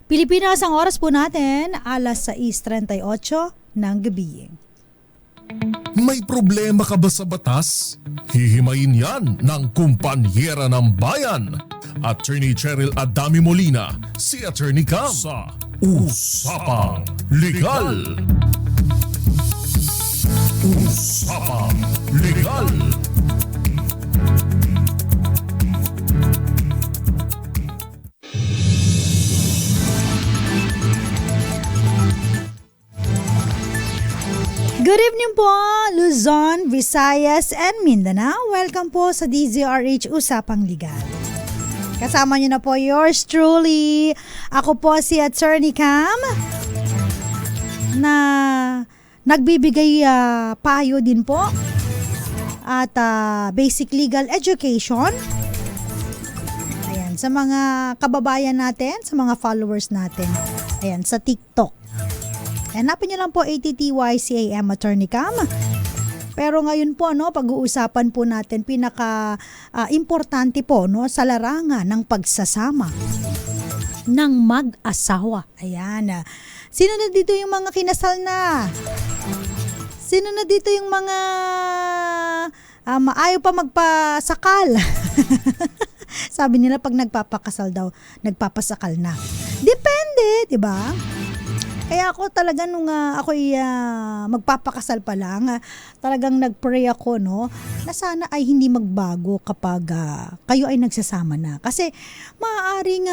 Pilipinas, ang oras po natin, alas 6:38 ng gabi. May problema ka ba sa batas? Hihimayin yan ng kumpanyera ng bayan. Attorney Cheryl Adami Molina, si Attorney Cam sa Usapang Legal. Usapang Legal. Good evening po, Luzon, Visayas, and Mindanao. Welcome po sa DZRH Usapang Legal. Kasama niyo na po yours truly. Ako po si Attorney Cam na nagbibigay payo din po at basic legal education. Ayan, sa mga kababayan natin, sa mga followers natin. Ayan, sa TikTok. Hanapin niyo lang po ATTYCAM Attorney Cam. Pero ngayon po, no, pag-uusapan po natin importante po, no, sa larangan ng pagsasama ng mag-asawa. Ayan. Sino na dito yung mga kinasal na? Sino na dito yung mga ayaw pa magpasakal? Sabi nila pag nagpapakasal daw, nagpapasakal na. Depende, 'di ba? Kaya ako talaga nung ako'y magpapakasal pa lang, talagang nagpray ako, no, na sana ay hindi magbago kapag kayo ay nagsasama na. Kasi maaaring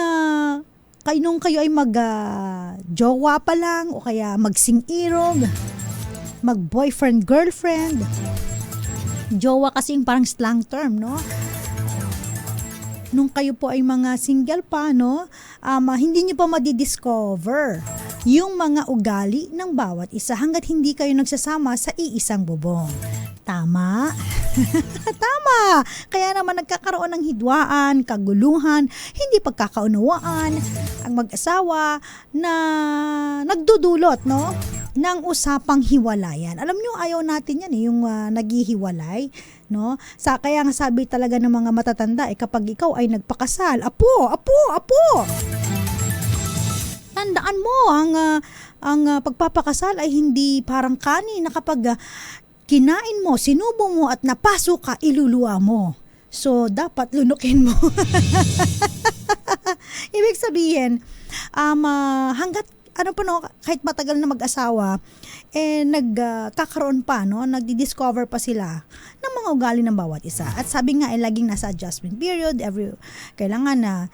nung kayo ay mag-jowa pa lang o kaya magsing-irog, mag-boyfriend, girlfriend. Jowa kasi yung parang slang term, no? Nung kayo po ay mga single pa, no, hindi nyo pa madidiscover yung mga ugali ng bawat isa hanggat hindi kayo nagsasama sa iisang bubong. Tama? Tama! Kaya naman nagkakaroon ng hidwaan, kaguluhan, hindi pagkakaunawaan ang mag-asawa na nagdudulot, no, ng usapang hiwalayan. Alam nyo, ayaw natin yan yung naghihiwalay, no? Kaya nga sabi talaga ng mga matatanda, kapag ikaw ay nagpakasal, apo! Tandaan mo, ang pagpapakasal ay hindi parang kanin na kapag kinain mo, sinubo mo at napaso ka, iluluwa mo. So, dapat lunukin mo. Ibig sabihin, hanggat kahit matagal na mag-asawa, nagkakaroon pa, no, nagdi-discover pa sila ng mga ugali ng bawat isa. At sabi nga, laging nasa adjustment period, kailangan na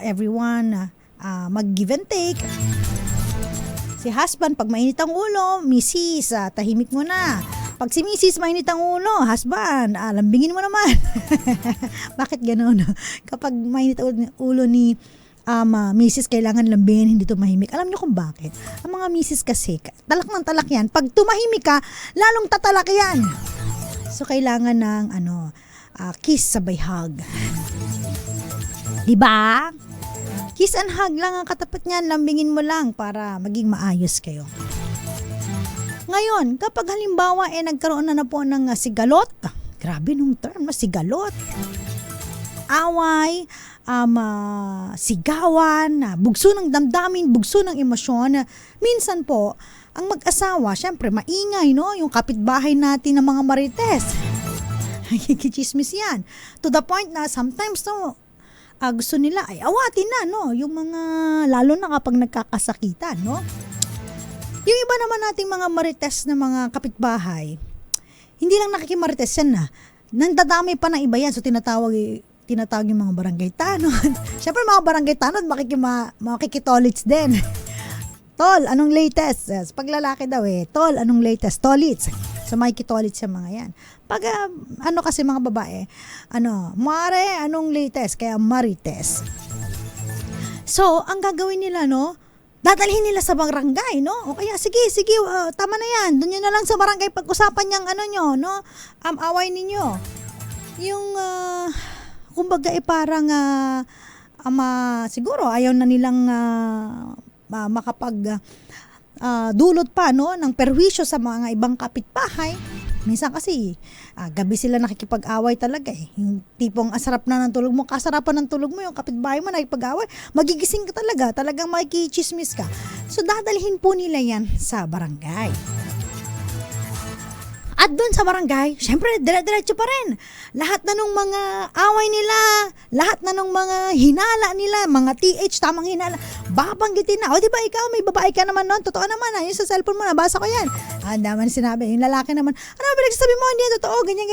everyone mag-give and take. Si husband, pag mainit ang ulo, misis, tahimik mo na. Pag si misis, mainit ang ulo, husband, lambingin mo naman. Bakit gano'n? Kapag mainit ang ulo ni misis, kailangan lambingin, hindi tumahimik. Alam niyo kung bakit? Ang mga misis kasi, talak ng talak yan. Pag tumahimik ka, lalong tatalak yan. So, kailangan ng kiss sabay hug. Diba? Kiss and hug lang ang katapat niyan, lambingin mo lang para maging maayos kayo. Ngayon, kapag halimbawa nagkaroon na po ng sigalot, grabe nung term, sigalot, away, sigawan, bugso ng damdamin, bugso ng emosyon, minsan po, ang mag-asawa, syempre maingay, no? Yung kapitbahay natin ng mga marites. Kikichismis yan. To the point na sometimes, no, gusto nila ay awatin na, no, yung mga, lalo na kapag nagkakasakitan, no. Yung iba naman nating mga marites na mga kapitbahay, hindi lang nakikimarites yan na, nandadami pa ng iba yan, so tinatawag yung mga barangay tanod. Siyempre mga barangay tanod, makikitolits din. Tol, anong latest? Pag lalaki daw tol, anong latest? Tolits. So makikitolits yung mga yan. Pag kasi mga babae, mare, anong latest? Kaya marites. So, ang gagawin nila, no, dadalhin nila sa barangay, no? O kaya, sige, tama na yan. Doon nyo na lang sa barangay pag-usapan yung nyo, no? Away ninyo. Yung, kumbaga, parang, siguro, ayaw na nilang makapag dulot pa, no, ng perwisyo sa mga ibang kapitbahay. Minsan kasi, gabi sila nakikipag-away talaga eh. Yung tipong asarap na ng tulog mo, kasarapan ng tulog mo, yung kapitbahay mo nakikipag-away, magigising ka talaga, talagang makikichismis ka. So, dadalhin po nila yan sa barangay. At doon sa barangay, syempre, dire-diretso pa rin. Lahat na nung mga away nila, lahat na nung mga hinala nila, mga TH, tamang hinala, babanggitin na. O, di ba ikaw, may babae ka naman noon? Totoo naman, yung sa cellphone mo, nabasa ko yan. Naman sinabi, yung lalaki naman, ano ba pinagsasabi mo? Hindi, totoo, ganyan.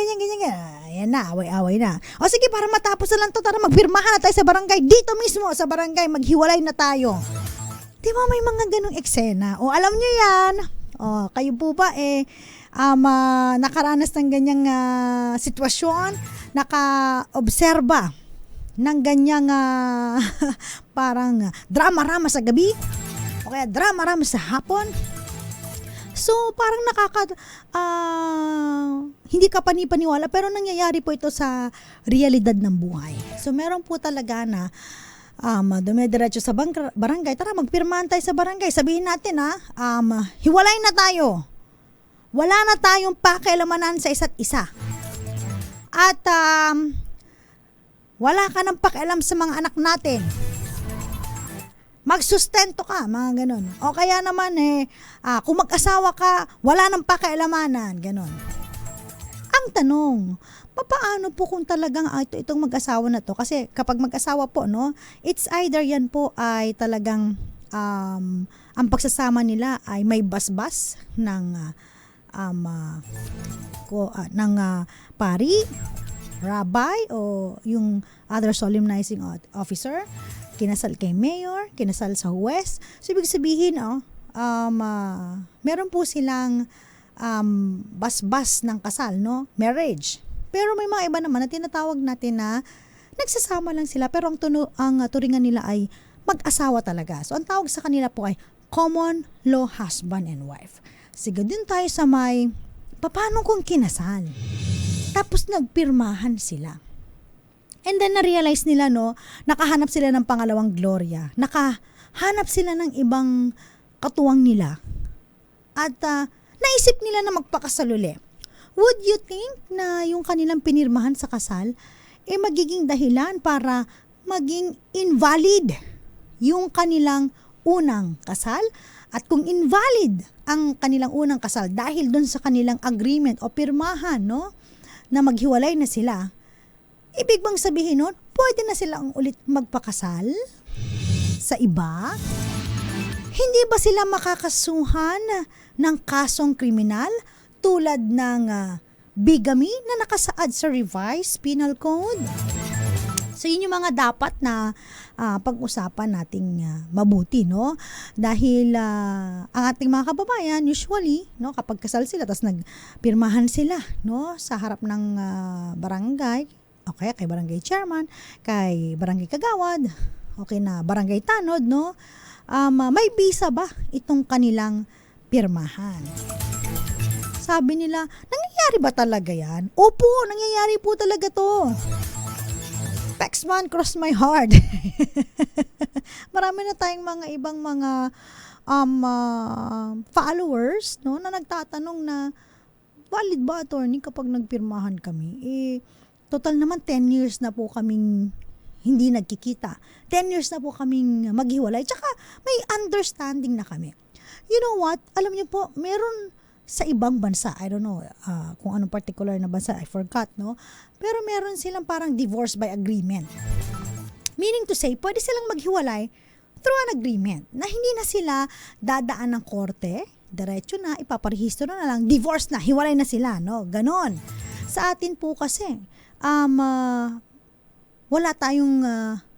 Ayan na, away-away na. O sige, para matapos na lang to, tara, magpirmahan na tayo sa barangay. Dito mismo, sa barangay, maghiwalay na tayo. Di ba may mga ganong eksena? O, alam nyo yan. O, kayo po ba nakaranas ng ganyang sitwasyon, naka-obserba ng ganyang parang drama-rama sa gabi o kaya drama-rama sa hapon. So parang hindi ka panipaniwala, pero nangyayari po ito sa realidad ng buhay. So meron po talaga na dumidiretso sa barangay, tara magpirmahan tayo sa barangay, sabihin natin hiwalay na tayo. Wala na tayong pakialamanan sa isa't isa. At wala ka ng pakialam sa mga anak natin. Magsustento ka, mga ganon. O kaya naman kung mag-asawa ka, wala nang pakialamanan, ganon. Ang tanong, paano po kung talagang itong mag-asawa na to? Kasi kapag mag-asawa po, no, it's either yan po ay talagang ang pagsasama nila ay may basbas ng pari, rabbi, o yung other solemnizing officer, kinasal kay mayor, kinasal sa huwes. So, ibig sabihin, meron po silang basbas ng kasal, no? Marriage. Pero may mga iba naman na tinatawag natin na nagsasama lang sila, pero ang turingan nila ay mag-asawa talaga. So, ang tawag sa kanila po ay common law husband and wife. Sige, din tayo sa paano kung kinasal? Tapos nagpirmahan sila. And then na-realize nila, no, nakahanap sila ng pangalawang Gloria. Nakahanap sila ng ibang katuwang nila. At naisip nila na magpakasal uli. Would you think na yung kanilang pinirmahan sa kasal magiging dahilan para maging invalid yung kanilang unang kasal? At kung invalid ang kanilang unang kasal dahil dun sa kanilang agreement o pirmahan, no, na maghiwalay na sila, ibig bang sabihin nun, pwede na silang ulit magpakasal sa iba? Hindi ba sila makakasuhan ng kasong kriminal tulad ng bigamy na nakasaad sa revised penal code? So, yun yung mga dapat na pag-usapan nating mabuti, no? Dahil ang ating mga kababayan, usually, no, kapag kasal sila, tapos nagpirmahan sila, no, sa harap ng barangay, okay, kay barangay chairman, kay barangay kagawad, okay na barangay tanod, no? May bisa ba itong kanilang pirmahan? Sabi nila, nangyayari ba talaga yan? Opo, nangyayari po talaga to. Pexman, cross my heart. Marami na tayong mga ibang mga followers, no, na nagtatanong na valid ba, attorney, kapag nagpirmahan kami? Total naman 10 years na po kaming hindi nagkikita. 10 years na po kaming maghiwalay. Tsaka may understanding na kami. You know what? Alam niyo po, meron sa ibang bansa, I don't know kung anong particular na bansa, I forgot, no? Pero meron silang parang divorce by agreement. Meaning to say, pwede silang maghiwalay through an agreement na hindi na sila dadaan ng korte, diretso na, ipaparehistro na lang, divorce na, hiwalay na sila, no? Ganon. Sa atin po kasi, wala tayong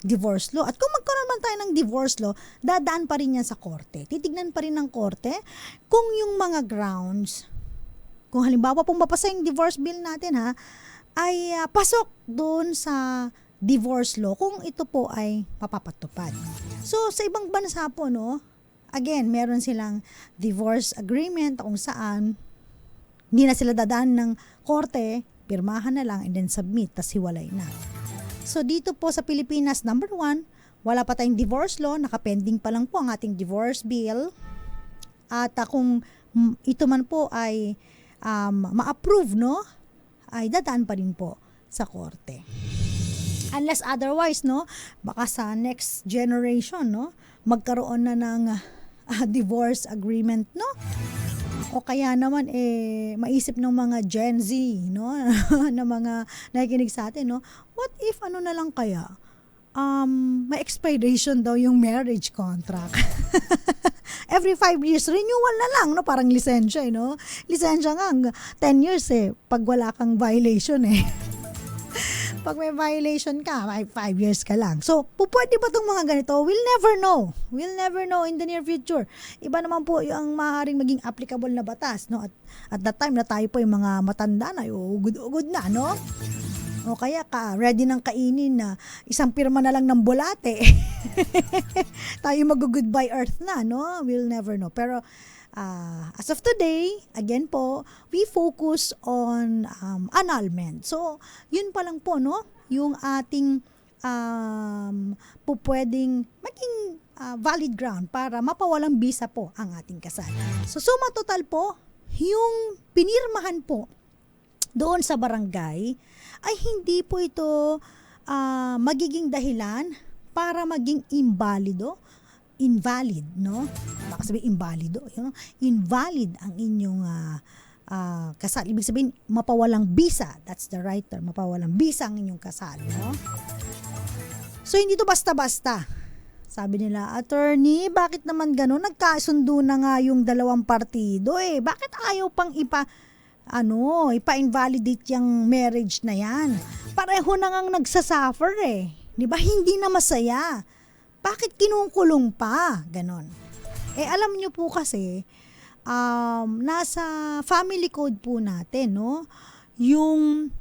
divorce law. At kung magkaroon man tayo ng divorce law, dadaan pa rin yan sa korte. Titignan pa rin ng korte kung yung mga grounds, kung halimbawa pong mapasa yung divorce bill natin, ay pasok doon sa divorce law kung ito po ay mapapatupad. So, sa ibang bansa po, no, again, meron silang divorce agreement kung saan hindi na sila dadaan ng korte, pirmahan na lang and then submit, tas hiwalay na. So, dito po sa Pilipinas, number 1, wala pa tayong divorce law, nakapending pa lang po ang ating divorce bill. At kung ito man po ay ma-approve, no, ay dadaan pa rin po sa korte. Unless otherwise, no, baka sa next generation, no, magkaroon na ng divorce agreement, no? O kaya naman maisip ng mga Gen Z, no, na mga nakikinig sa atin, no, what if ano na lang kaya? May expiration daw yung marriage contract. Every 5 years, renewal na lang, no? Parang lisensya, no? Lisensya nga, 10 years pag wala kang violation Pag may violation ka, may 5 years ka lang. So, pwede ba itong mga ganito? We'll never know. We'll never know in the near future. Iba naman po yung maaaring maging applicable na batas, no? At that time na tayo po yung mga matanda na, ugod-ugod na, no? O kaya ready nang kainin na isang pirma na lang ng bulate. Tayo mag-goodbye earth na, no? We'll never know. Pero as of today, again po, we focus on annulment. So, yun pa lang po, no? Yung ating pwedeng maging valid ground para mapawalang bisa po ang ating kasal. So, suma total po, yung pinirmahan po doon sa barangay ay hindi po ito magiging dahilan para maging invalid, no? Baka sabihin invalido, invalid ang inyong kasal. Ibig sabihin, mapawalang bisa. That's the right term, mapawalang bisa ang inyong kasal, no? So, hindi to basta-basta. Sabi nila, attorney, bakit naman gano'n? Nagkasundo na nga yung dalawang partido Bakit ayaw pang ipa-invalidate yung marriage na yan? Pareho na ngang nagsasuffer Di ba? Hindi na masaya. Bakit kinukulong pa? Ganon. Alam nyo po kasi, nasa family code po natin, no? Yung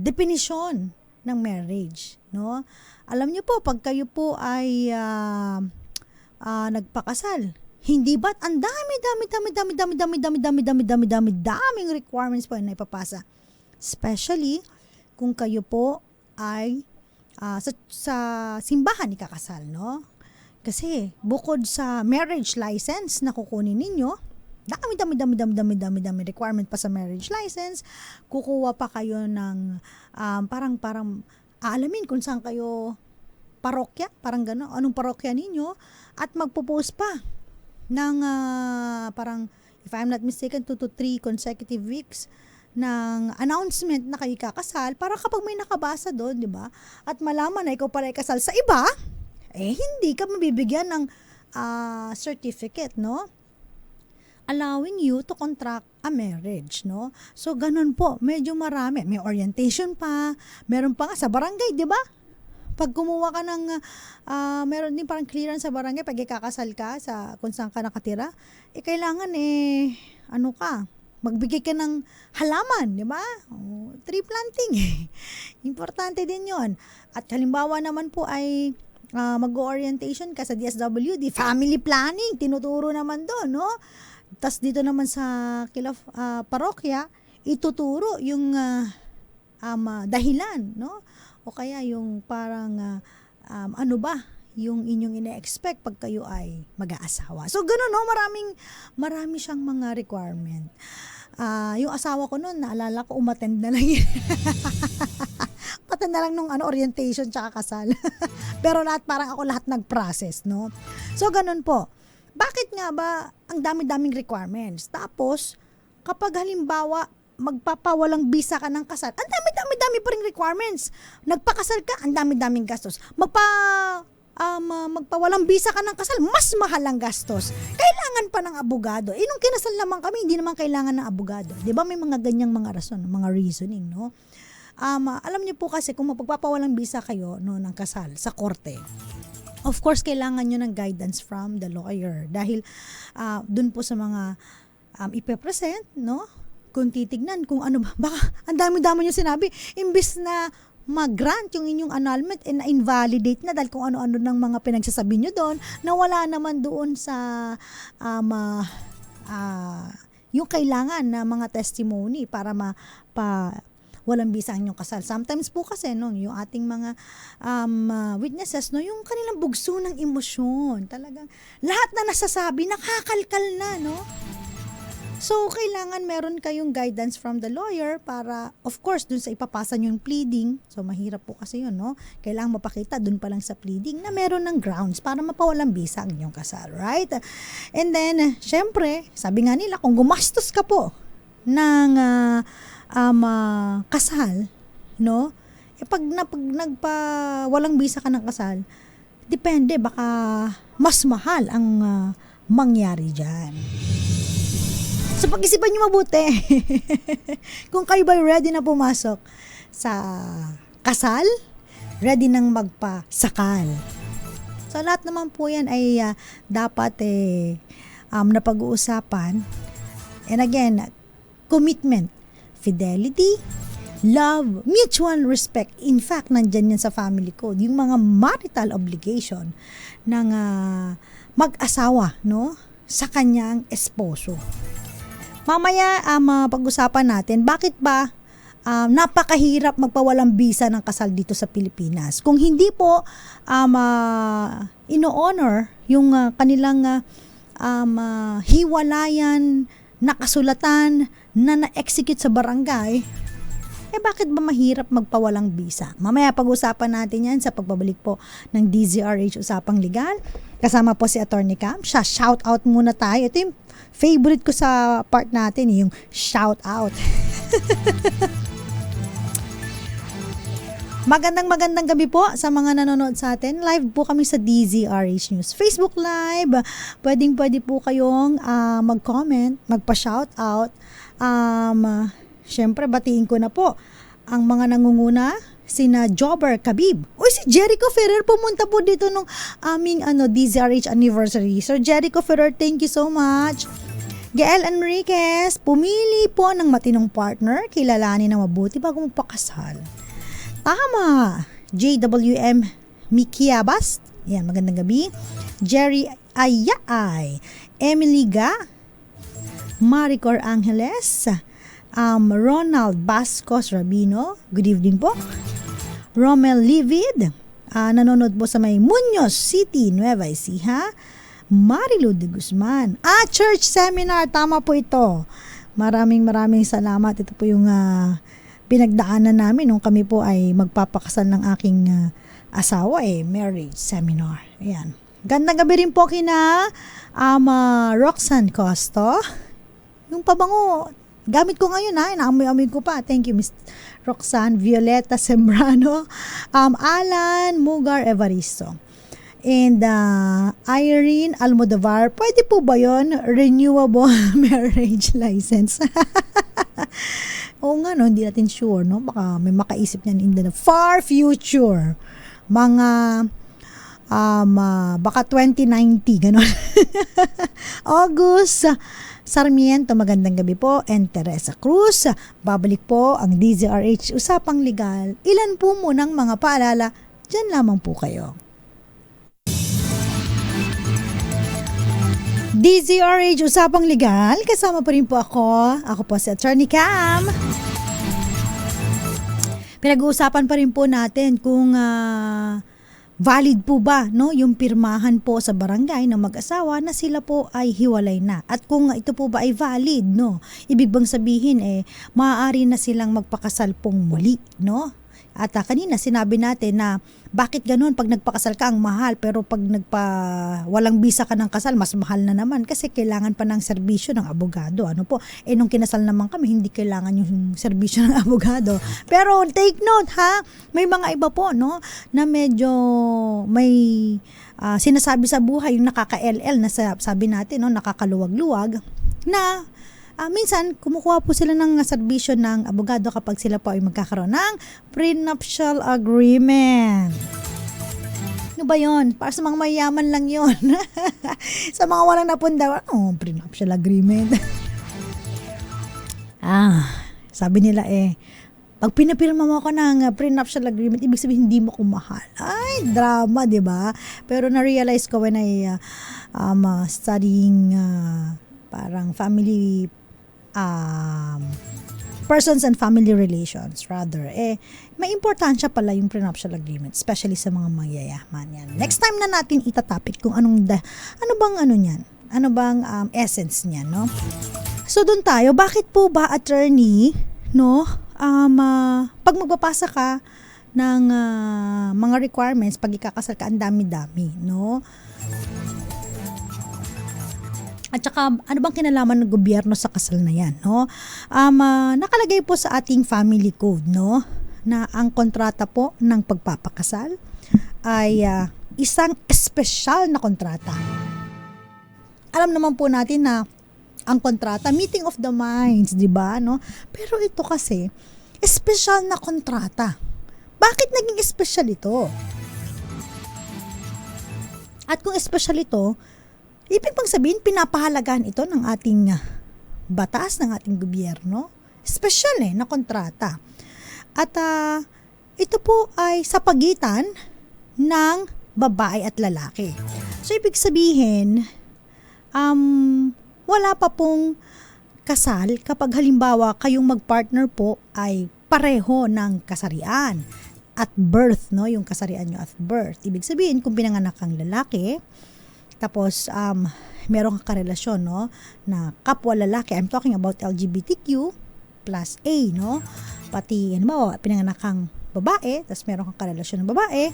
definition ng marriage, no? Alam nyo po, pag kayo po ay nagpakasal, hindi ba't ang daming requirements po na ipapasa. Especially kung kayo po ay sa simbahan ikakasal, no? Kasi bukod sa marriage license na kukunin ninyo, dami requirement pa sa marriage license, kukuha pa kayo ng parang aalamin kung saan kayo parokya, parang gano'n, anong parokya ninyo, at magpo-post pa ng parang, if I'm not mistaken, 2 to 3 consecutive weeks ng announcement na kayo kakasal para kapag may nakabasa doon, di ba? At malaman na ikaw pala ikasal sa iba, hindi ka mabibigyan ng certificate, no? Allowing you to contract a marriage, no? So, ganun po. Medyo marami. May orientation pa. Meron pa nga sa barangay, di ba? Pag kumuha ka ng, meron din parang clearance sa barangay pag ikakasal ka sa kung saan ka nakatira, kailangan magbigay ka ng halaman, di ba? Tree planting. Importante din yon. At halimbawa naman po ay mag-orientation ka sa DSWD, family planning, tinuturo naman doon, no? Tas dito naman sa parokya, ituturo yung dahilan, no? O kaya yung parang yung inyong ine-expect pag kayo ay mag-aasawa. So gano'n, no? Marami siyang mga requirement. Yung asawa ko noon, naalala ko, umattend na lang yun. Umattend na lang nung orientation tsaka kasal. Pero parang ako lahat nag-process, no? So gano'n po. Bakit nga ba ang dami-daming requirements? Tapos, kapag halimbawa, magpapawalang bisa ka ng kasal, ang dami-dami pa ring requirements. Nagpakasal ka, ang dami-daming gastos. Magpawalang bisa ka ng kasal, mas mahal ang gastos. Kailangan pa ng abogado. Nung kinasal naman kami, hindi naman kailangan ng abogado. Di ba may mga ganyang mga rason, mga reasoning, no? Alam niyo po kasi kung magpapawalang bisa kayo ng kasal sa korte, of course, kailangan nyo ng guidance from the lawyer. Dahil dun po sa mga ipepresent, no? Kung titignan kung ano ba, baka ang dami-dami nyo sinabi, imbis na mag-grant yung inyong annulment na-invalidate na dahil kung ano-ano ng mga pinagsasabi nyo doon, na wala naman doon sa yung kailangan na mga testimony para walang bisa ang inyong kasal. Sometimes po kasi yung ating mga witnesses, yung kanilang bugso ng emosyon, talagang lahat na nasasabi nakakalkal na, no? So, kailangan meron kayong guidance from the lawyer para, of course, dun sa ipapasa nyo yung pleading. So, mahirap po kasi yun, no? Kailangan mapakita dun pa lang sa pleading na meron ng grounds para mapawalang bisa ang inyong kasal, right? And then, syempre, sabi nga nila, kung gumastos ka po ng kasal, no? Pag walang bisa ka ng kasal, depende, baka mas mahal ang mangyari dyan. So, pag-isipan nyo mabuti. Kung kayo ba ready na pumasok sa kasal, ready nang magpasakal. So, lahat naman po yan ay dapat napag-uusapan. And again, commitment, fidelity, love, mutual respect. In fact, nandyan yan sa family code. Yung mga marital obligation ng mag-asawa, no? Sa kanyang esposo. Mamaya pag-usapan natin, bakit ba napakahirap magpawalang bisa ng kasal dito sa Pilipinas? Kung hindi po ino-honor yung kanilang hiwalayan na kasulatan na na-execute sa barangay, bakit ba mahirap magpawalang bisa? Mamaya pag-usapan natin yan sa pagbabalik po ng DZRH Usapang Legal. Kasama po si Attorney Cam. Siya, shout out muna tayo. Ito yung favorite ko sa part natin, yung shout out. Magandang gabi po sa mga nanonood sa atin. Live po kami sa DZRH News Facebook Live. Pwede po kayong mag-comment, magpa-shout out. Siyempre, batiin ko na po ang mga nangunguna, sina Jobber Khabib. Uy, si Jericho Ferrer pumunta po dito nung aming DZRH anniversary. So, Jericho Ferrer, thank you so much. Gael Enriquez, pumili po ng matinong partner, kilalanin na mabuti bago magpakasal. Tama. JWM Mikiabas, yan, magandang gabi. Jerry Ayay, Emily Ga, Maricor Angeles, Ronald Bascos Rabino, good evening po. Romel Livid, nanonood po sa may Muñoz City, Nueva Ecija. Marilu de Guzman. Church seminar, tama po ito. Maraming salamat. Ito po yung pinagdaanan namin nung kami po ay magpapakasal ng aking asawa, marriage seminar. Ayan. Gandang gabi rin po kina Roxanne Costo. Yung pabango, gamit ko ngayon naamoy-amoy ko pa. Thank you, Miss Roxanne. Violeta Sembrano, Alan Mugar Evaristo, and Irene Almodovar. Pwede po ba yun? Renewable marriage license. Oo nga, no? Hindi natin sure, no? Baka may makaisip niyan in the far future. Mga baka 2090, gano'n. August Sarmiento, magandang gabi po. And Teresa Cruz, babalik po ang DZRH Usapang Legal. Ilan po munang mga paalala, dyan lamang po kayo. DZRH Usapang Legal, kasama pa rin po ako. Ako po si Attorney Cam. Pinag-uusapan pa rin po natin kung valid po ba, no, yung pirmahan po sa barangay ng mag-asawa na sila po ay hiwalay na. At kung ito po ba ay valid, no, ibig bang sabihin maaari na silang magpakasal pong muli, no? At kanina sinabi natin na bakit ganun pag nagpakasal ka ang mahal, pero pag walang bisa ka ng kasal mas mahal na naman kasi kailangan pa ng serbisyo ng abogado. Ano po? Nung kinasal naman kami hindi kailangan yung serbisyo ng abogado. Pero take note ha, may mga iba po, no, na medyo may sinasabi sa buhay, yung nakaka-LL na sabi natin, no, nakakaluwag-luwag na minsan, kumukuha po sila ng serbisyo ng abogado kapag sila po ay magkakaroon ng prenuptial agreement. Ano ba yun? Para sa mga mayaman lang yun. Sa mga walang napunda, prenuptial agreement. Sabi nila pag pinapirma mo ako ng prenuptial agreement, ibig sabihin hindi mo ko mahal. Ay, drama, di ba? Pero na-realize ko when I studying parang family persons and family relations rather, may importansya pala yung prenuptial agreement, especially sa mga mayayaman yan. Next time na natin itatapik kung ano bang niyan, ano bang essence niyan, no? So doon tayo, bakit po ba attorney, no? Pag magpapasa ka ng mga requirements pag ikakasal ka, ang dami-dami, no? At saka, ano bang kinalaman ng gobyerno sa kasal na yan, no? Nakalagay po sa ating family code, no? Na ang kontrata po ng pagpapakasal ay isang espesyal na kontrata. Alam naman po natin na ang kontrata, meeting of the minds, di ba, no? Pero ito kasi, espesyal na kontrata. Bakit naging espesyal ito? At kung espesyal ito, ibig pang sabihin, pinapahalagahan ito ng ating batas, ng ating gobyerno. Espesyal na kontrata. At ito po ay sa pagitan ng babae at lalaki. So, ibig sabihin, wala pa pong kasal kapag halimbawa kayong magpartner po ay pareho ng kasarian at birth, no? Yung kasarian nyo at birth. Ibig sabihin, kung pinanganak kang lalaki, tapos, meron kang karelasyon, no, na kapwa lalaki. I'm talking about LGBTQ plus A, no? Pati, pinanganak kang babae, tapos meron kang karelasyon ng babae,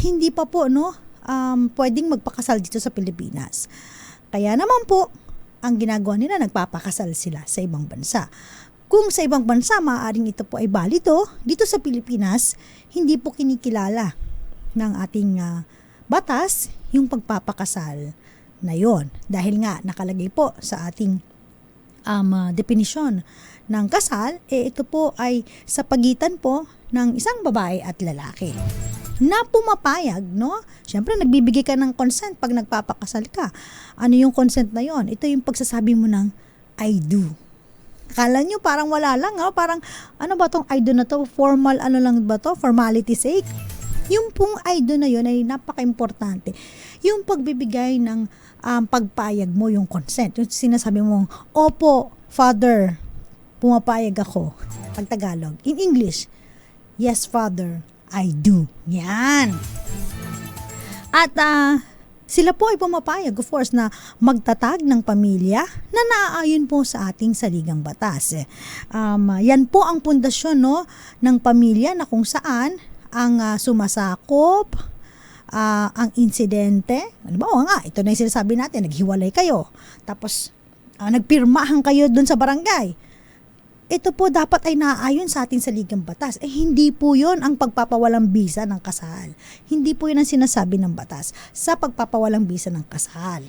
hindi pa po, no, pwedeng magpakasal dito sa Pilipinas. Kaya naman po, ang ginagawa nila, nagpapakasal sila sa ibang bansa. Kung sa ibang bansa, maaaring ito po ay balido, dito sa Pilipinas, hindi po kinikilala ng ating batas yung pagpapakasal na yon. Dahil nga nakalagay po sa ating definisyon ng kasal, ito po ay sa pagitan po ng isang babae at lalaki na pumapayag, no? Siyempre, nagbibigay ka ng consent pag nagpapakasal ka. Ano yung consent na yon? Ito yung pagsasabi mo ng I do. Akala nyo parang wala lang, parang ano ba tong I do na to? Formal ano lang ba to? Formality sake? Yung pong I do na yun ay napaka-importante. Yung pagbibigay ng pagpayag mo, yung consent. Yung sinasabi mo, opo, Father, pumapayag ako. Pag Tagalog. In English, yes, Father, I do. Yan. At sila po ay pumapayag, of course, na magtatag ng pamilya na naaayon po sa ating saligang batas. Yan po ang pundasyon, no, ng pamilya na kung saan ang sumasakop, ang insidente. Halimbawa nga, ito na yung sinasabi natin, naghiwalay kayo. Tapos, nagpirmahan kayo dun sa barangay. Ito po dapat ay naaayon sa ating saligang batas. Hindi po yon ang pagpapawalang bisa ng kasal. Hindi po yun ang sinasabi ng batas sa pagpapawalang bisa ng kasal.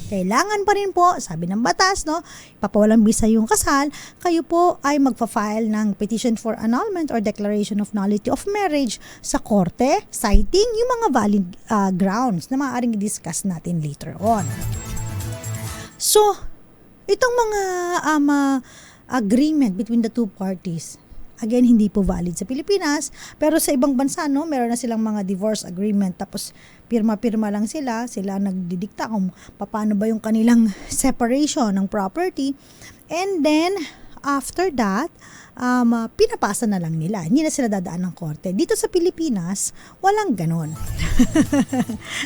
Kailangan pa rin po, sabi ng batas, no, papawalang bisa yung kasal, kayo po ay magpa-file ng petition for annulment or declaration of nullity of marriage sa korte, citing yung mga valid grounds na maaaring i-discuss natin later on. So, itong mga agreement between the two parties, again, hindi po valid sa Pilipinas, pero sa ibang bansa, no, meron na silang mga divorce agreement, tapos pirma-pirma lang sila nagdidikta kung paano ba yung kanilang separation ng property, and then, after that, pinapasa na lang nila. Hindi na sila dadaan ng korte. Dito sa Pilipinas, walang ganon.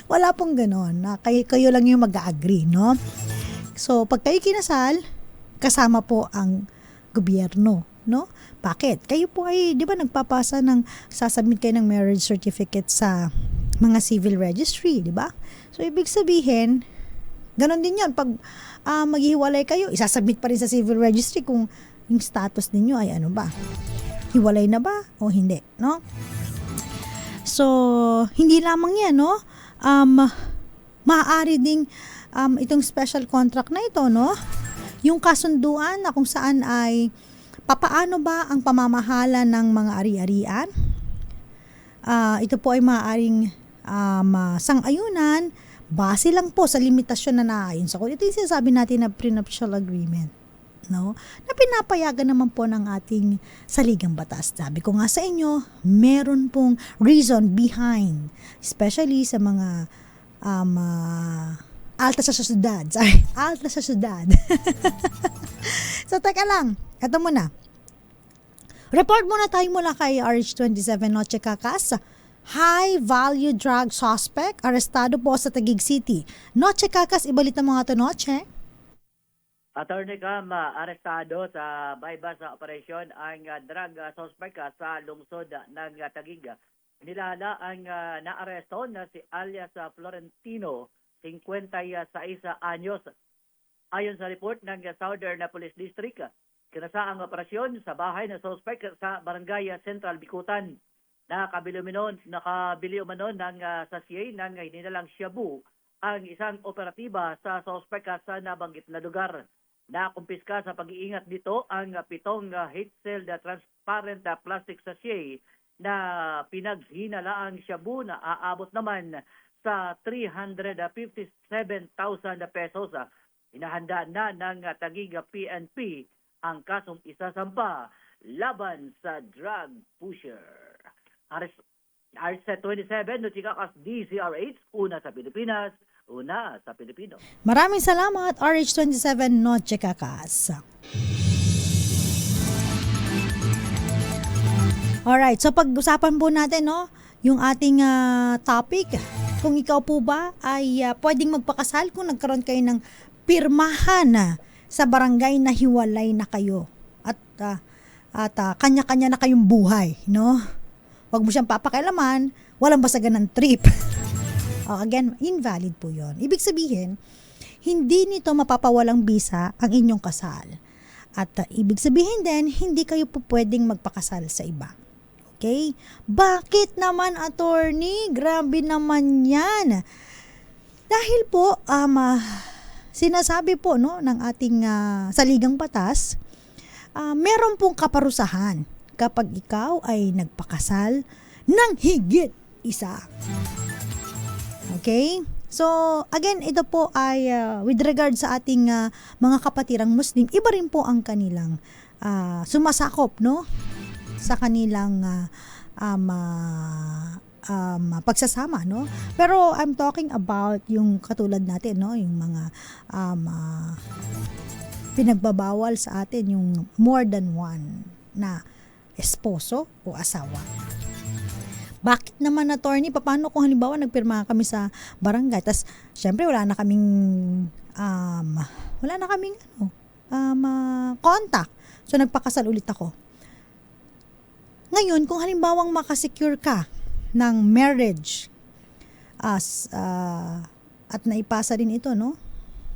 Wala pong ganon. Kayo lang yung mag-agree, no? So, pag kayo kinasal, kasama po ang gobyerno, no? Bakit? Kayo po ay, di ba, nagpapasa sasubmit kayo ng marriage certificate sa mga civil registry, di ba? So, ibig sabihin, ganon din yun. Pag maghiwalay kayo, isasubmit pa rin sa civil registry kung yung status ninyo ay ano ba? Hiwalay na ba o hindi, no? So, hindi lamang yan, no? Maaari ding itong special contract na ito, no? Yung kasunduan na kung saan ay papaano ba ang pamamahala ng mga ari-arian. Ito po ay maaaring sang-ayunan base lang po sa limitasyon na naayon sa kung ito yung sinasabi natin na prenuptial agreement, no? Na pinapayagan naman po ng ating saligang batas. Sabi ko nga sa inyo, meron pong reason behind, especially sa mga alta sa syudad. Alta sa syudad. So, teka lang. Ito muna. Report muna tayo mula kay RH27 Noche Cacas. High-value drug suspect arestado po sa Taguig City. Noche Cacas, ibalit ng mga to, Noche. Attorney Cam, arestado sa bypass sa operasyon ang drug suspect sa lungsod ng Taguig. Nilala ang naaresto na si alias Florentino, 56 anyos. Ayon sa report ng Southern Police District, kinasa ang operasyon sa bahay ng suspect sa Barangay Central Bikutan. Nakabili umano ng sachet ng hinilalang shabu ang isang operatiba sa suspect sa nabanggit na lugar. Nakumpiska sa pag-iingat dito ang 7 heat-sealed transparent plastic sachet na pinaghinalaang shabu na aabot naman sa 357,000 pesos. Hinahanda na ng Taguig PNP ang kasong isasampa laban sa drug pusher. RZ27, Nuchikakas DZRH, una sa Pilipinas, una sa Pilipino. Maraming salamat, RH27 Noche Kakas. Alright, so pag-usapan po natin, no, yung ating topic, kung ikaw po ba ay pwedeng magpakasal kung nagkaroon kayo ng pirmahan sa barangay na hiwalay na kayo at kanya-kanya na kayong buhay, no? Huwag mo siyang papakialaman, walang basagan ng trip. Again, invalid po yon. Ibig sabihin, hindi nito mapapawalang bisa ang inyong kasal. At ibig sabihin din, hindi kayo po pwedeng magpakasal sa iba. Okay? Bakit naman, attorney? Grabe naman yan. Dahil po, sinasabi po, no, ng ating saligang batas, meron pong kaparusahan kapag ikaw ay nagpakasal ng higit isa. Okay? So, again, ito po ay with regard sa ating mga kapatirang Muslim, iba rin po ang kanilang sumasakop, no? Sa kanilang pagsasama, no? Pero I'm talking about yung katulad natin, no? Yung mga pinagbabawal sa atin, yung more than one na esposo o asawa. Bakit naman, attorney? Paano kung halimbawa nagpirma kami sa barangay, tas syempre wala na kaming contact. So nagpakasal ulit ako. Ngayon, kung halimbawang makasecure ka ng marriage at naipasa din ito, no,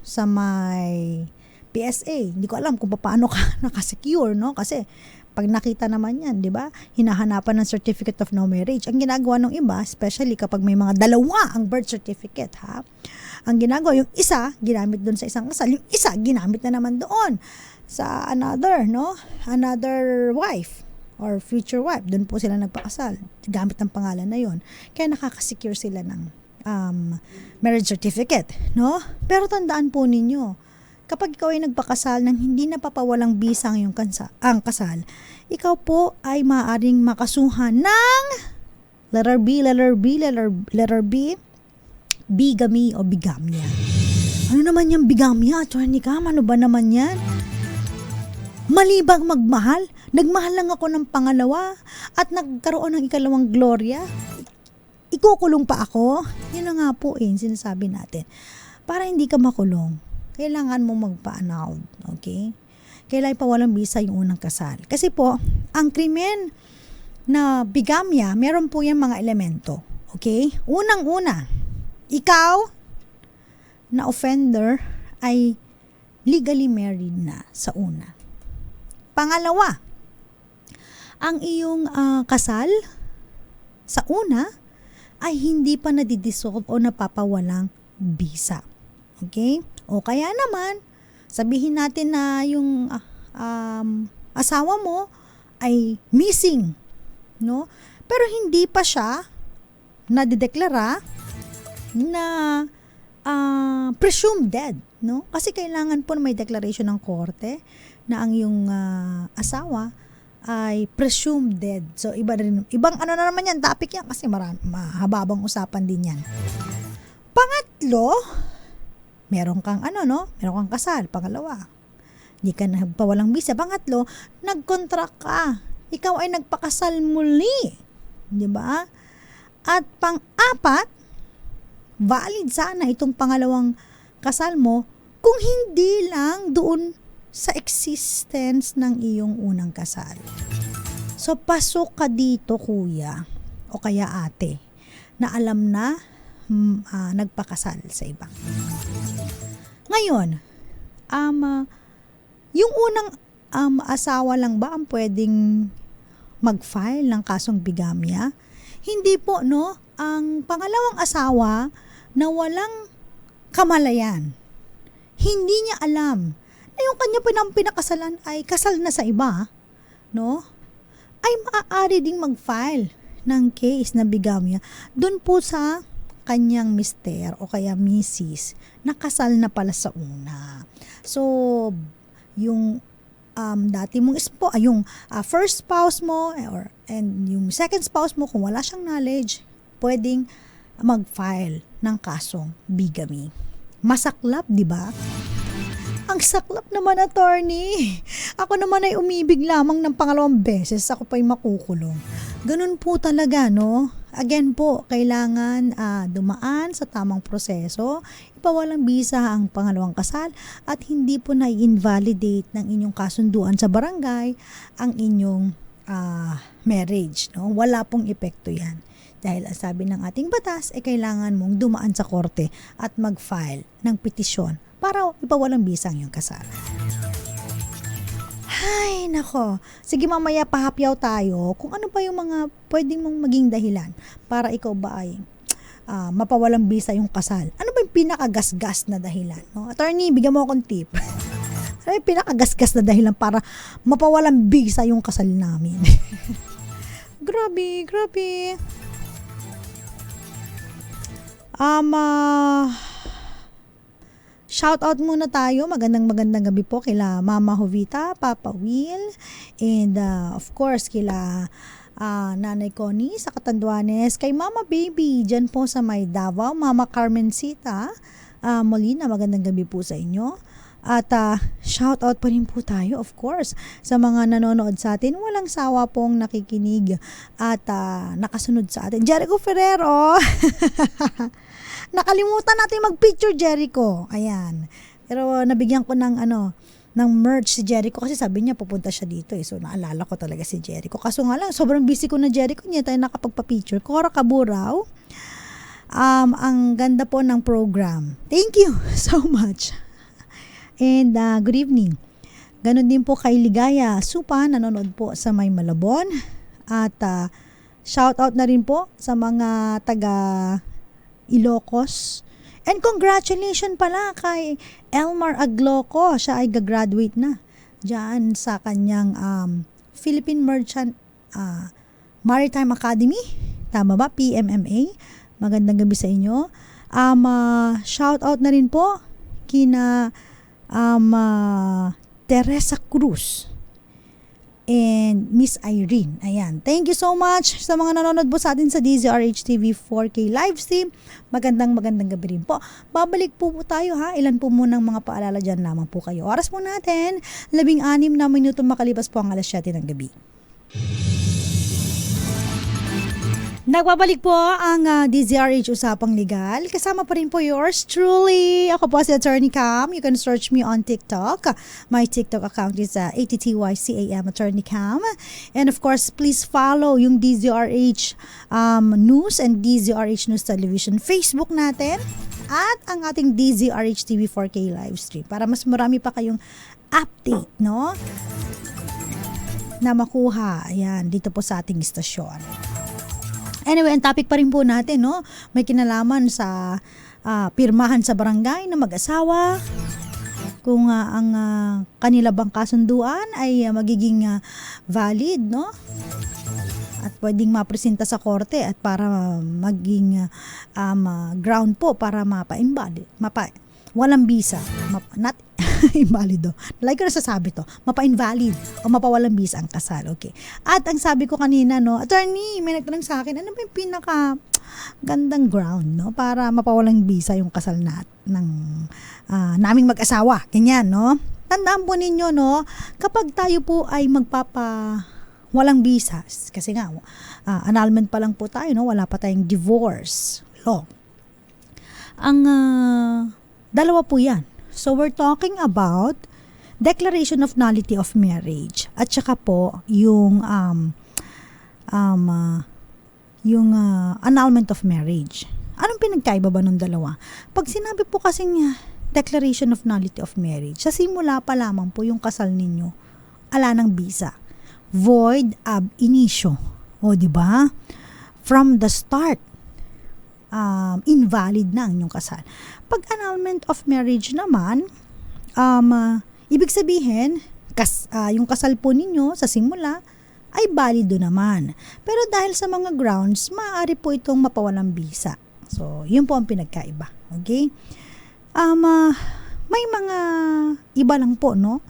sa may PSA, hindi ko alam kung paano ka nakasecure, no, kasi pag nakita naman yan, di ba, hinahanapan ng certificate of no marriage. Ang ginagawa ng iba, especially kapag may mga dalawa ang birth certificate, ang ginagawa, yung isa ginamit doon sa isang kasal, yung isa ginamit na naman doon sa another wife or future wife. Doon po sila nagpakasal, gamit ang pangalan na yon. Kaya nakakasecure sila ng marriage certificate, no? Pero tandaan po ninyo, kapag ikaw ay nagpakasal ng hindi napapawalang bisa ang kasal, ikaw po ay maaaring makasuhan ng letter B, bigamy o bigamya. Ano naman yung bigamya, attorney Cam? Ano ba naman yan? Malibang magmahal? Nagmahal lang ako ng pangalawa at nagkaroon ng ikalawang gloria? Ikukulong pa ako? Yun na nga po sinasabi natin. Para hindi ka makulong, kailangan mo magpa-annulled, okay? Kailangan pa walang bisa yung unang kasal. Kasi po, ang krimen na bigamya, meron po yung mga elemento, okay? Unang-una, ikaw na offender ay legally married na sa una. Pangalawa, ang iyong kasal sa una ay hindi pa nadidissolve o napapawalang bisa, okay? O kaya naman, sabihin natin na yung asawa mo ay missing, no? Pero hindi pa siya nadideklara na presumed dead, no? Kasi kailangan po na may declaration ng korte na ang yung asawa ay presumed dead. So ibang ano na naman yan, topic yan kasi mahababang usapan din yan. Pangatlo, meron kang meron kang kasal. Pangalawa, hindi ka nagpawalang bisa. Pangatlo, nag-contract ka. Ikaw ay nagpakasal muli. Di ba? At pang-apat, valid sana itong pangalawang kasal mo kung hindi lang doon sa existence ng iyong unang kasal. So, pasok ka dito, kuya, o kaya ate, na alam na nagpakasal sa iba. Ngayon, yung unang asawa lang ba ang pwedeng mag-file ng kasong bigamya? Hindi po, no? Ang pangalawang asawa na walang kamalayan, hindi niya alam na yung kanya pinakasalan ay kasal na sa iba, no? Ay maaari ding mag-file ng case na bigamya doon po sa kanyang mister o kaya misis na kasal na pala sa una. So, yung dati mong yung first spouse mo and yung second spouse mo, kung wala siyang knowledge, pwedeng mag-file ng kasong bigamy. Masaklap, di ba? Ang saklap naman, attorney. Ako naman ay umibig lamang ng pangalawang beses, ako pa'y makukulong. Ganun po talaga, no? Again po, kailangan dumaan sa tamang proseso, ipawalang bisa ang pangalawang kasal, at hindi po na-invalidate ng inyong kasunduan sa barangay ang inyong marriage, no? Wala pong epekto yan. Dahil ang sabi ng ating batas, kailangan mong dumaan sa korte at mag-file ng petisyon para ipawalang bisa ang iyong kasal. Ay, nako. Sige, mamaya pahapyaw tayo kung ano pa yung mga pwedeng mong maging dahilan para ikaw ba ay mapawalang bisa yung kasal. Ano ba yung pinakagasgas na dahilan? No? Attorney, bigyan mo akong tip. Ano yung pinakagasgas na dahilan para mapawalang bisa yung kasal namin? Grabe. Shout out muna tayo. Magandang gabi po kila Mama Jovita, Papa Will, and of course kila Nanay Connie sa Catanduanes, kay Mama Baby dyan po sa may Davao, Mama Carmencita Molina, magandang gabi po sa inyo. At shout out pa rin po tayo, of course, sa mga nanonood sa atin. Walang sawa pong nakikinig at nakasunod sa atin. Jericho Ferrero! Nakalimutan natin mag-picture, Jericho. Ayan. Pero nabigyan ko ng merch si Jericho kasi sabi niya pupunta siya dito eh. So naalala ko talaga si Jericho. Kaso nga lang, sobrang busy ko na Jericho, niya tayo nakapagpa-picture. Cora Caburaw. Ang ganda po ng program. Thank you so much. And good evening. Ganon din po kay Ligaya Supa, nanonood po sa may Malabon. At shout out na rin po sa mga taga Ilocos. And congratulations pala kay Elmar Agloco. Siya ay gagraduate na diyan sa kanyang Philippine Merchant Maritime Academy. Tama ba? PMMA. Magandang gabi sa inyo. Shout out na rin po kina Teresa Cruz and Miss Irene. Ayan. Thank you so much sa mga nanonood po sa atin sa DZRH TV 4K live stream. Magandang gabi rin po. Babalik po tayo ha. Ilan po munang mga paalala dyan lamang po kayo. Oras po natin, 16 na minuto makalipas po ang 7 ng gabi. Nagbabalik po ang DZRH Usapang Legal. Kasama pa rin po yours truly. Ako po si Attorney Cam. You can search me on TikTok. My TikTok account is ATTYCAM Attorney Cam. And of course, please follow yung DZRH News and DZRH News Television Facebook natin. At ang ating DZRH TV 4K live stream. Para mas marami pa kayong update, no? Na makuha. Ayan, dito po sa ating istasyon. Anyway, ang topic pa rin po natin, no? May kinalaman sa pirmahan sa barangay na mag-asawa. Kung ang kanila bang kasunduan ay magiging valid, no? At pwedeng mapresenta sa korte at para maging ground po para mapa-invalid. Walang bisa. Not invalido. Like ko na sasabi to. Mapa-invalid o mapawalang bisa ang kasal. Okay. At ang sabi ko kanina, no, attorney, may nagtanong sa akin, ano ba yung pinaka gandang ground, no, para mapawalang bisa yung kasal naming mag-asawa. Ganyan, no. Tandaan po ninyo, no, kapag tayo po ay walang bisa, kasi nga, annulment pa lang po tayo, no, wala pa tayong divorce law. Ang dalawa po yan. So we're talking about declaration of nullity of marriage at saka po yung annulment of marriage. Anong pinagkaiba ba ng dalawa? Pag sinabi po kasing declaration of nullity of marriage, sa simula pa lamang po yung kasal ninyo, ala ng bisa. Void ab initio. O, di ba? From the start, invalid na ang inyong kasal. Pag annulment of marriage naman, ibig sabihin, yung kasal po ninyo sa simula ay balido naman. Pero dahil sa mga grounds, maaari po itong mapawalang bisa. So, yun po ang pinagkaiba. Okay? May mga iba lang po, no?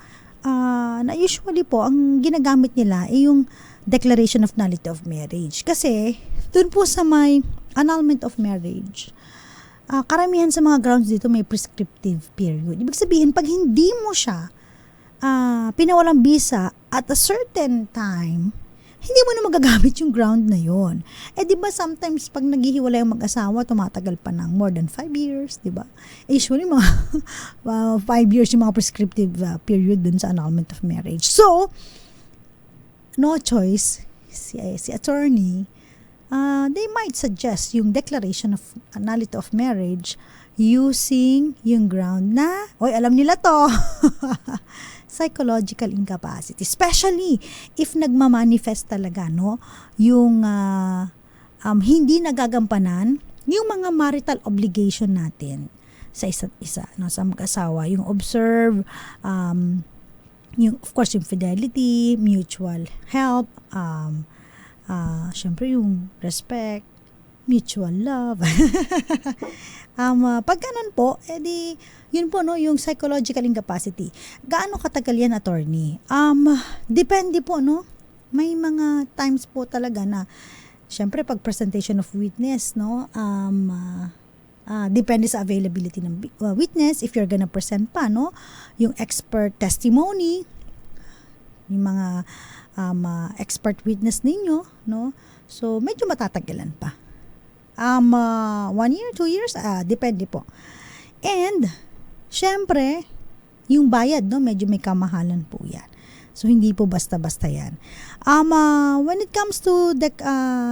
Na usually po, ang ginagamit nila ay yung declaration of nullity of marriage. Kasi, dun po sa may annulment of marriage, karamihan sa mga grounds dito may prescriptive period. Ibig sabihin, pag hindi mo siya pinawalang bisa at a certain time, hindi mo na magagamit yung ground na yon. Eh, di ba sometimes pag naghihiwalay ang mag-asawa, tumatagal pa ng more than 5 years, di ba? Usually, mga 5 years yung mga prescriptive period dun sa annulment of marriage. So, no choice, si attorney, they might suggest yung declaration of nullity of marriage using yung ground na, alam nila to, psychological incapacity. Especially if nagmamanifest talaga, no, yung hindi nagagampanan yung mga marital obligation natin sa isa't isa, no, sa mag-asawa. Yung observe, yung, of course, yung fidelity, mutual help, syempre yung respect, mutual love. Pag ganun po, edi, yun po, no, yung psychological incapacity. Gaano katagal yan, attorney? Depende po, no? May mga times po talaga na, syempre, pag presentation of witness, no, depende sa availability ng witness, if you're gonna present pa, no, yung expert testimony, yung mga expert witness ninyo, no, so medyo matatagalan pa. 1 year, 2 years, depende po. And, syempre, yung bayad, no, medyo may kamahalan po yan. So, hindi po basta-basta yan. When it comes to the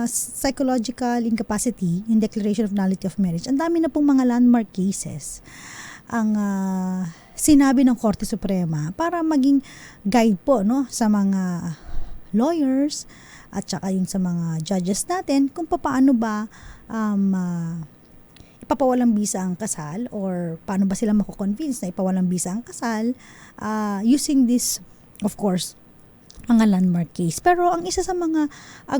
psychological incapacity, in declaration of nullity of marriage, ang dami na pong mga landmark cases ang sinabi ng Korte Suprema para maging guide po, no, sa mga lawyers at saka yung sa mga judges natin kung paano ba ipapawalang bisa ang kasal or paano ba sila mako-convince na ipawalang bisa ang kasal using this, of course, mga landmark case. Pero ang isa sa mga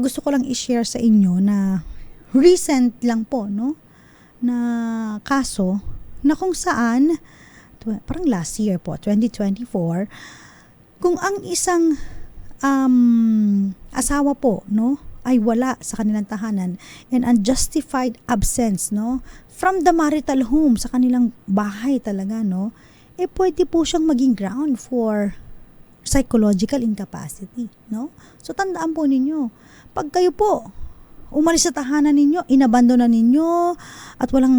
gusto ko lang i-share sa inyo na recent lang po, no, na kaso na kung saan parang last year po, 2024, kung ang isang asawa po, no, ay wala sa kanilang tahanan and unjustified absence, no, from the marital home, sa kanilang bahay talaga, no, pwede po siyang maging ground for psychological incapacity, no? So, tandaan po ninyo, pag kayo po umalis sa tahanan ninyo, inabandon na ninyo at walang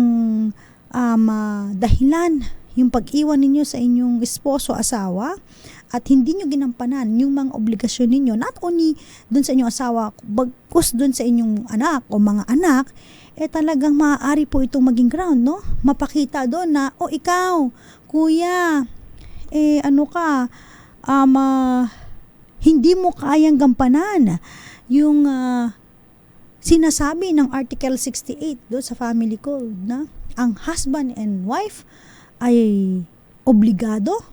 dahilan yung pag-iwan ninyo sa inyong esposo, asawa, at hindi nyo ginampanan yung mga obligasyon ninyo, not only dun sa inyong asawa, bagkus dun sa inyong anak o mga anak, talagang maaari po itong maging ground, no? Mapakita doon na, ikaw, kuya, hindi mo kayang gampanan yung sinasabi ng Article 68 doon sa Family Code na ang husband and wife ay obligado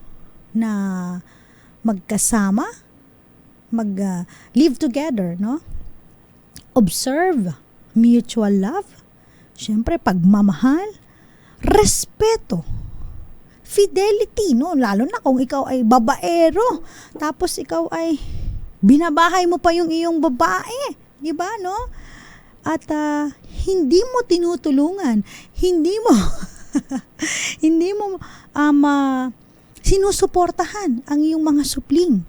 na magkasama, live together, no? Observe mutual love, syempre pagmamahal, respeto, fidelity, no? Lalo na kung ikaw ay babaero, tapos ikaw ay binabahay mo pa yung iyong babae, di ba, no? At hindi mo tinutulungan, hindi mo sinusuportahan ang iyong mga supling.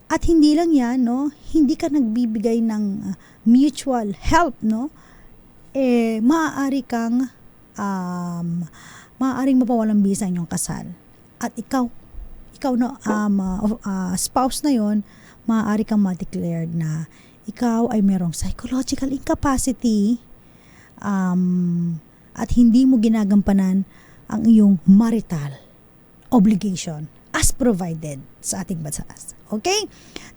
At hindi lang yan, no? Hindi ka nagbibigay ng mutual help, no? Maaari kang maaaring mapawalang bisa ang iyong kasal. at ikaw no, spouse na yon, maaari kang ma-declared na ikaw ay merong psychological incapacity at hindi mo ginagampanan ang iyong marital obligation as provided sa ating batas. Okay?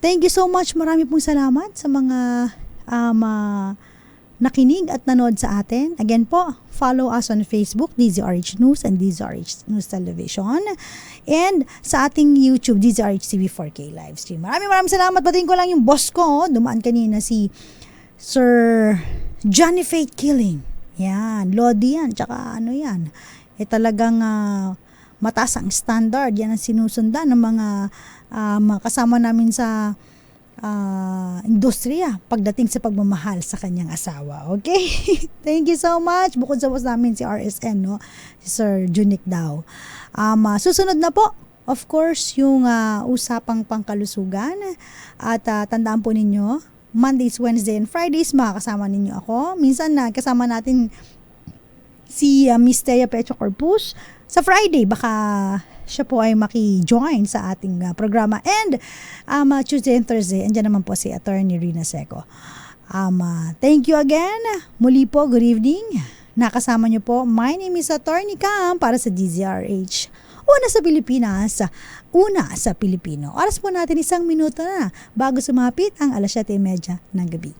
Thank you so much. Marami pong salamat sa mga nakinig at nanood sa atin. Again po, follow us on Facebook, DZRH News and DZRH News Television. And sa ating YouTube, DZRH TV 4K live stream. Maraming salamat. Batiin ko lang yung boss ko. Dumaan kanina si Sir Johnny Faith Killing. Yan, Lodi yan. Tsaka ano yan. Talagang mataas ang standard. Yan ang sinusundan ng mga kasama namin sa industriya pagdating sa pagmamahal sa kanyang asawa. Okay? Thank you so much. Bukod sa boss namin si RSN, no? Si Sir Junik daw. Susunod na po, of course, yung usapang pangkalusugan. At tandaan po ninyo, Mondays, Wednesday, and Fridays, makakasama ninyo ako. Minsan kasama natin si Miss Thea Pecho Corpus. Sa Friday, baka siya po ay maki-join sa ating programa. And Tuesday and Thursday, andyan naman po si Attorney Rina Seco. Thank you again. Muli po, good evening. Nakasama niyo po, my name is Attorney Cam para sa DZRH. Una sa Pilipinas, una sa Pilipino. Oras po natin 1 minuto na bago sumapit ang 7:30 ng gabi.